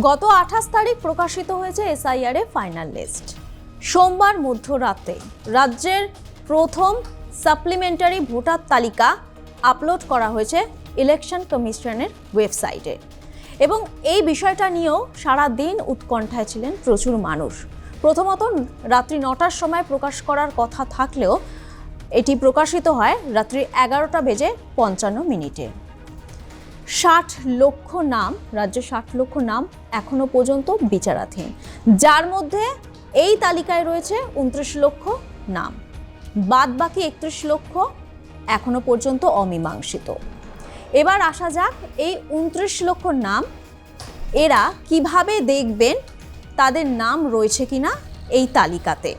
গত 28 তারিখ প্রকাশিত হয়েছে এসআইআর এর ফাইনাল লিস্ট। সোমবার মধ্যরাতে রাজ্যের প্রথম সাপ্লিমেন্টারি ভোটার তালিকা আপলোড করা হয়েছে ইলেকশন কমিশনের ওয়েবসাইটে এবং এই বিষয়টা নিয়েও সারা দিন উৎকণ্ঠায় ছিলেন প্রচুর মানুষ। প্রথমত রাত্রি 9টার সময় প্রকাশ করার কথা থাকলেও এটি প্রকাশিত হয় রাত্রি 11:55 60 লক্ষ নাম, রাজ্যে 60 লক্ষ নাম এখনো পর্যন্ত বিচারাধীন, যার মধ্যে এই তালিকায় রয়েছে 29 লক্ষ নাম, বাদ বাকি 31 লক্ষ এখনো পর্যন্ত অমীমাংসিত। এবার আসা যাক এই 29 লক্ষ নাম এরা কিভাবে দেখবেন তাদের নাম রয়েছে কিনা এই তালিকাতে।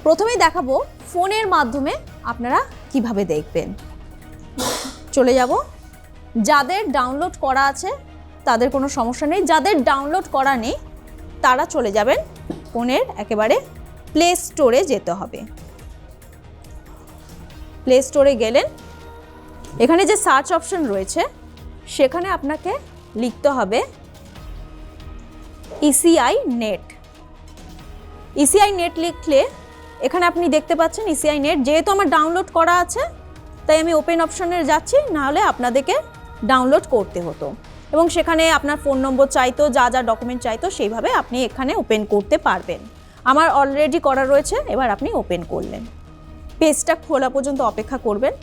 প্রথমেই দেখাবো ফোনের মাধ্যমে আপনারা কিভাবে দেখবেন। চলে যাব, যাদের ডাউনলোড করা আছে তাদের কোনো সমস্যা নেই, যাদের ডাউনলোড করা নেই তারা চলে যাবেন ফোনের একেবারে প্লে স্টোরে যেতে হবে। প্লে স্টোরে গেলেন, এখানে যে সার্চ অপশন রয়েছে সেখানে আপনাকে লিখতে হবে ইসিআই নেট। ইসিআই নেট লিখলে এখানে আপনি দেখতে পাচ্ছেন ইসিআই নেট। যেহেতু আমার ডাউনলোড করা আছে তাই আমি ওপেন অপশনে যাচ্ছি, নাহলে আপনাদেরকে ডাউনলোড করতে হতো এবং সেখানে আপনার ফোন নম্বর চাইতো, যা যা ডকুমেন্ট চাইতো সেইভাবে আপনি এখানে ওপেন করতে পারবেন। আমার অলরেডি করা রয়েছে, এবার আপনি ওপেন করলেন। পেজটা খোলা পর্যন্ত অপেক্ষা করবেন।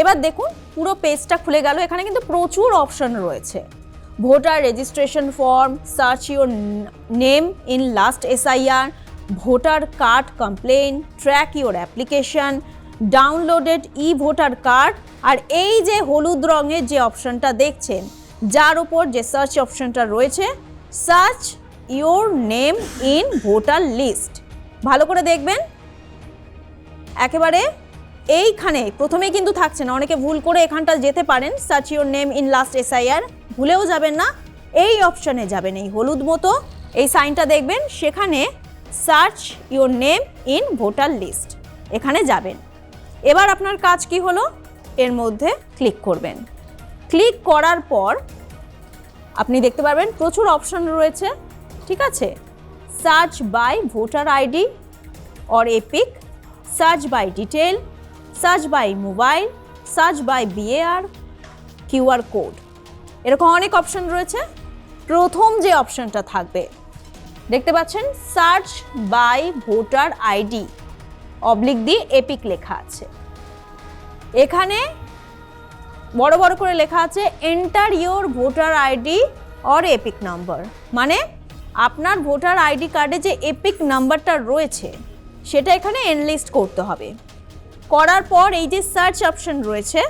এবার দেখুন পুরো পেজটা খুলে গেল। এখানে কিন্তু প্রচুর অপশন রয়েছে। Voter registration form, search your name in last SIR, voter card complain, track your application, downloaded e voter card, আর এই যে হলুদ রঙের যে অপশনটা দেখছেন যার উপর যে সার্চ অপশনটা রয়েছে, search your name in voter list. ভালো করে দেখবেন, একেবারে এইখানে প্রথমেই কিন্তু থাকছে না, অনেকে ভুল করে এখানটা যেতে পারেন। Search your name in last SIR ভুলেও যাবেন না, এই অপশনে যাবেন, এই হলুদ মতো এই সাইনটা দেখবেন, সেখানে search your name in voter list এখানে যাবেন। এবার আপনার কাজ কি হলো, এর মধ্যে ক্লিক করবেন। ক্লিক করার পর আপনি দেখতে পারবেন প্রচুর অপশন রয়েছে, ঠিক আছে। Search by voter ID or EPIC, search by detail, search by mobile, search by BAR, QR code, এরকম অনেক অপশন রয়েছে। প্রথম যে অপশনটা থাকবে দেখতে পাচ্ছেন search by voter ID oblique দিয়ে এপিক লেখা আছে। এখানে বড় বড় করে লেখা আছে enter your voter ID or EPIC number, মানে আপনার ভোটার আইডি কার্ডে যে এপিক নাম্বারটা রয়েছে সেটা এখানে এনলিস্ট করতে হবে। করার পর এই যে সার্চ অপশন রয়েছে,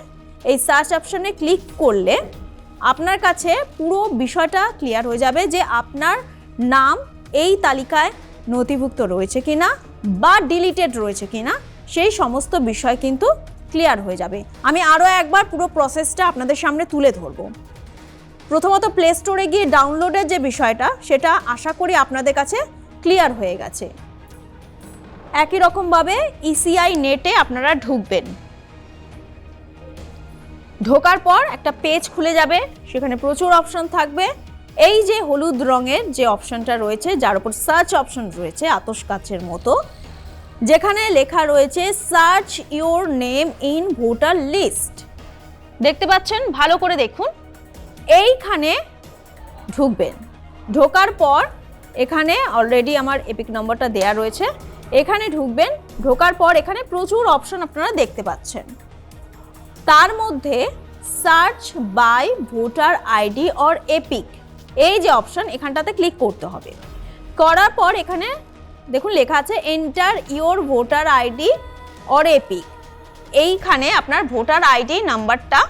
এই সার্চ অপশনে ক্লিক করলে আপনার কাছে পুরো বিষয়টা ক্লিয়ার হয়ে যাবে যে আপনার নাম এই তালিকায় নথিভুক্ত রয়েছে কিনা বা ডিলিটেড রয়েছে কিনা, সেই সমস্ত বিষয় কিন্তু ক্লিয়ার হয়ে যাবে। আমি আরও একবার পুরো প্রসেসটা আপনাদের সামনে তুলে ধরব। প্রথমত প্লে স্টোরে গিয়ে ডাউনলোডের যে বিষয়টা সেটা আশা করি আপনাদের কাছে ক্লিয়ার হয়ে গেছে। একই রকমভাবে ইসিআই নেটে আপনারা ঢুকবেন। ঢোকার পর একটা পেজ খুলে যাবে, সেখানে প্রচুর অপশন থাকবে। এই যে হলুদ রঙের যে অপশনটা রয়েছে যার উপর সার্চ অপশন রয়েছে আতশ কাচের মতো, যেখানে লেখা রয়েছে search your name in voter list, দেখতে পাচ্ছেন, ভালো করে দেখুন। এইখানে ঢুকবেন। ঢোকার পর এখানে অলরেডি আমার এপিক নম্বরটা দেয়া রয়েছে, এখানে ঢুকবেন। ঢোকার পর এখানে প্রচুর অপশন আপনারা দেখতে পাচ্ছেন, তার মধ্যে search by voter ID or EPIC এই যে অপশন এখানটাতে ক্লিক করতে হবে। করার পর এখানে দেখুন লেখা আছে enter your voter ID or epic, এইখানে আপনার ভোটার আইডি নাম্বারটা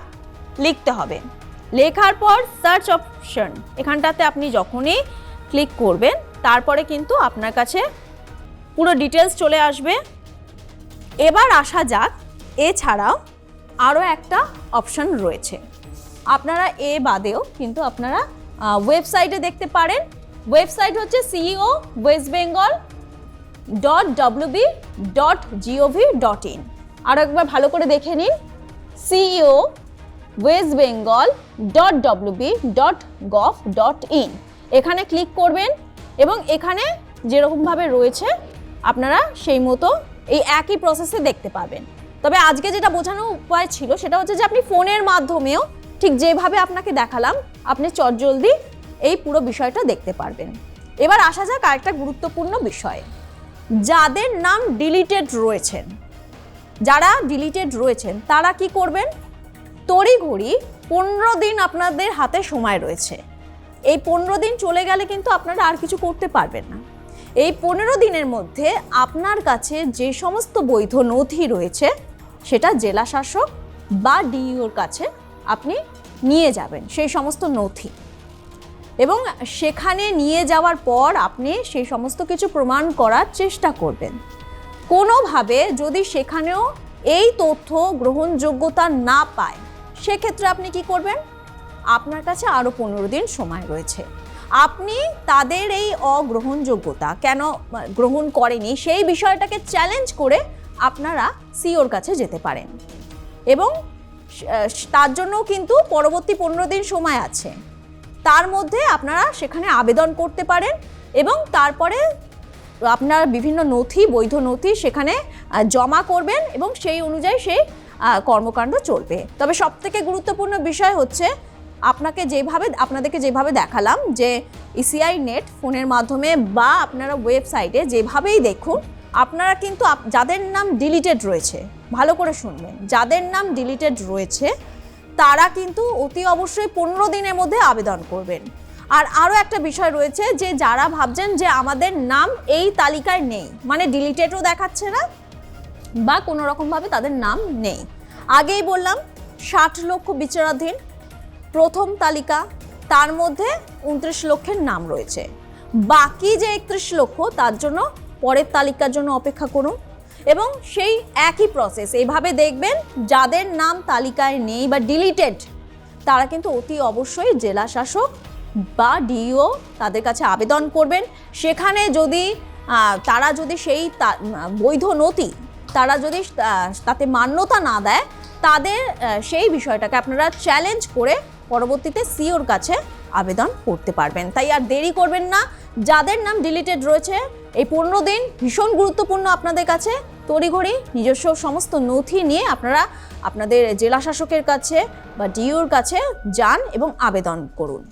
লিখতে হবে। লেখার পর সার্চ অপশন এখানটাতে আপনি যখনই ক্লিক করবেন তারপরে কিন্তু আপনার কাছে পুরো ডিটেলস চলে আসবে। এবার আসা যাক, এছাড়াও আরও একটা অপশন রয়েছে। আপনারা এ বাদেও কিন্তু আপনারা ওয়েবসাইটে দেখতে পারেন। ওয়েবসাইট হচ্ছে ceo.westbengal.wb.gov.in। আর একবার ভালো করে দেখে নিন, ceo westbengal.wb.gov.in এখানে ক্লিক করবেন এবং এখানে যেরকমভাবে রয়েছে আপনারা সেই মতো এই একই প্রসেসে দেখতে পাবেন। তবে আজকে যেটা বোঝানোর উপায় ছিল সেটা হচ্ছে যে আপনি ফোনের মাধ্যমেও ঠিক যেভাবে আপনাকে দেখালাম আপনি চটজলদি এই পুরো বিষয়টা দেখতে পারবেন। এবার আসা যাক আরেকটা গুরুত্বপূর্ণ বিষয়ে, যাদের নাম ডিলিটেড রয়েছেন, যারা ডিলিটেড রয়েছেন তারা কি করবেন? তড়িঘড়ি 15 দিন আপনাদের হাতে সময় রয়েছে। এই 15 দিন চলে গেলে কিন্তু আপনারা আর কিছু করতে পারবেন না। এই 15 দিনের মধ্যে আপনার কাছে যে সমস্ত বৈধ নথি রয়েছে সেটা জেলা শাসক বা ডিইওর কাছে আপনি নিয়ে যাবেন সেই সমস্ত নথি, এবং সেখানে নিয়ে যাওয়ার পর আপনি সেই সমস্ত কিছু প্রমাণ করার চেষ্টা করবেন। কোনোভাবে যদি সেখানেও এই তথ্য গ্রহণযোগ্যতা না পায় সেক্ষেত্রে আপনি কি করবেন? আপনার কাছে আরও 15 দিন সময় রয়েছে। আপনি তাদের এই অগ্রহণযোগ্যতা কেন গ্রহণ করেনি সেই বিষয়টাকে চ্যালেঞ্জ করে আপনারা সিওর কাছে যেতে পারেন, এবং তার জন্য কিন্তু পরবর্তী 15 দিন সময় আছে। তার মধ্যে আপনারা সেখানে আবেদন করতে পারেন এবং তারপরে আপনার বিভিন্ন নথি, বৈধ নথি সেখানে জমা করবেন এবং সেই অনুযায়ী সেই কর্মকাণ্ড চলবে। তবে সবথেকে গুরুত্বপূর্ণ বিষয় হচ্ছে আপনাদেরকে যেভাবে দেখালাম যে ইসিআই নেট ফোনের মাধ্যমে বা আপনারা ওয়েবসাইটে যেভাবেই দেখুন, আপনারা কিন্তু যাদের নাম ডিলিটেড রয়েছে, ভালো করে শুনবেন, যাদের নাম ডিলিটেড রয়েছে তারা কিন্তু অতি অবশ্যই 15 দিনের মধ্যে আবেদন করবেন। আর আরও একটা বিষয় রয়েছে যে যারা ভাবছেন যে আমাদের নাম এই তালিকায় নেই, মানে ডিলিটেডও দেখাচ্ছে না বা কোনো রকমভাবে তাদের নাম নেই, আগেই বললাম 60 লক্ষ বিচারাধীন প্রথম তালিকা, তার মধ্যে 29 লক্ষের নাম রয়েছে। বাকি যে 31 লক্ষ তার জন্য পরের তালিকার জন্য অপেক্ষা করুন, এবং সেই একই প্রসেস এইভাবে দেখবেন যাদের নাম তালিকায় নেই বা ডিলিটেড তারা কিন্তু অতি অবশ্যই জেলা শাসক বা ডিইও তাদের কাছে আবেদন করবেন। সেখানে যদি তারা যদি সেই বৈধ নথি তারা যদি তাতে মান্যতা না দেয়, তাদের সেই বিষয়টাকে আপনারা চ্যালেঞ্জ করে পরবর্তীতে সিওর কাছে আবেদন করতে পারবেন। তাই আর দেরি করবেন না, যাদের নাম ডিলিটেড রয়েছে এই 15 দিন ভীষণ গুরুত্বপূর্ণ আপনাদের কাছে। তড়িঘড়ি নিজস্ব সমস্ত নথি নিয়ে আপনারা আপনাদের জেলা শাসকের কাছে বা ডিইওর কাছে যান এবং আবেদন করুন।